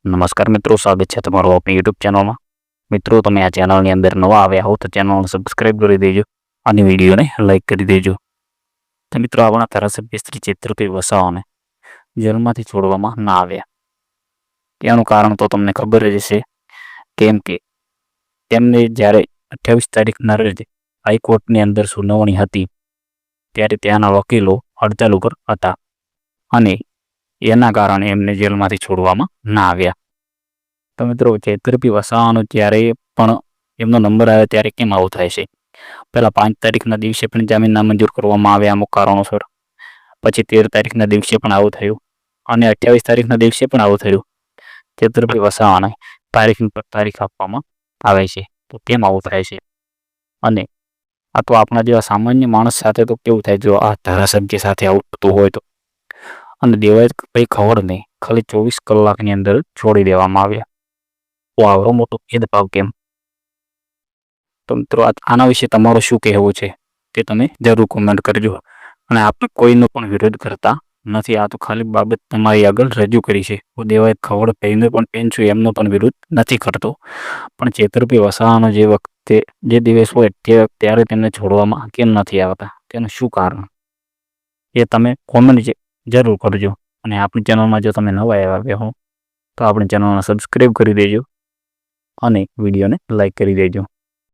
નમસ્કાર મિત્રો, સ્વાગત છે તમારું આપણી યુટ્યુબ ચેનલમાં. મિત્રો, તમે આ ચેનલની અંદર નવા આવ્યા હો તો ચેનલને સબસ્ક્રાઈબ કરી દેજો અને વિડીયોને લાઇક કરી દેજો. તો મિત્રો, આપણા ધારાસભ્ય શ્રી ચૈતરભાઈ વસાવાને જેલમાંથી છોડવામાં ના આવ્યા. તેનું કારણ તો તમને ખબર જ હશે, કેમ કે તેમને જ્યારે 28 તારીખના રોજ હાઈકોર્ટની અંદર સુનાવણી હતી ત્યારે ત્યાંના વકીલો હડતાલ ઉપર હતા અને એના કારણે એમને જેલમાંથી છોડવામાં ના આવ્યા. તો મિત્રો, ચૈતરભાઈ વસાવાનો જ્યારે પણ એમનો નંબર આવ્યો ત્યારે કેમ આવું થાય છે? પહેલાં 5 તારીખના દિવસે પણ જામીન નામંજૂર કરવામાં આવ્યા અમુક કારણોસર. પછી 13 તારીખના દિવસે પણ આવું થયું અને 28 તારીખના દિવસે પણ આવું થયું. ચૈતરભાઈ વસાવાને તારીખની પર તારીખ આપવામાં આવે છે, તો કેમ આવું થાય છે? અને આ તો આપણા જેવા સામાન્ય માણસ સાથે તો કેવું થાય જો આ ધારાસભ્ય સાથે આવું થતું હોય તો? અને દેવાયતભાઈ ખવડને ખાલી 24 કલાકની અંદર છોડી દેવામાં આવ્યા. તો આવડો મોટો ભેદભાવ કેમ? તો મિત્રો, આના વિશે તમારું શું કહેવું છે તે તમે જરૂર કોમેન્ટ કરજો. અને આપણે કોઈનો પણ વિરોધ કરતા નથી, આ તો ખાલી બાબત તમારી આગળ રજૂ કરી છે. હું દેવાયત ખવડભાઈનો પણ પેન છું, એમનો પણ વિરોધ નથી કરતો. પણ ચૈતરભાઈ વસાવાનો જે વખતે જે દિવસ હોય ત્યારે તેમને છોડવામાં કેમ નથી આવતા, તેનું શું કારણ એ તમે કોમેન્ટ જરૂર કરજો. અને આપણી ચેનલમાં જો તમે નવા આવ્યા હો તો આપણી ચેનલને સબસ્ક્રાઈબ કરી દેજો અને વિડીયોને લાઇક કરી દેજો.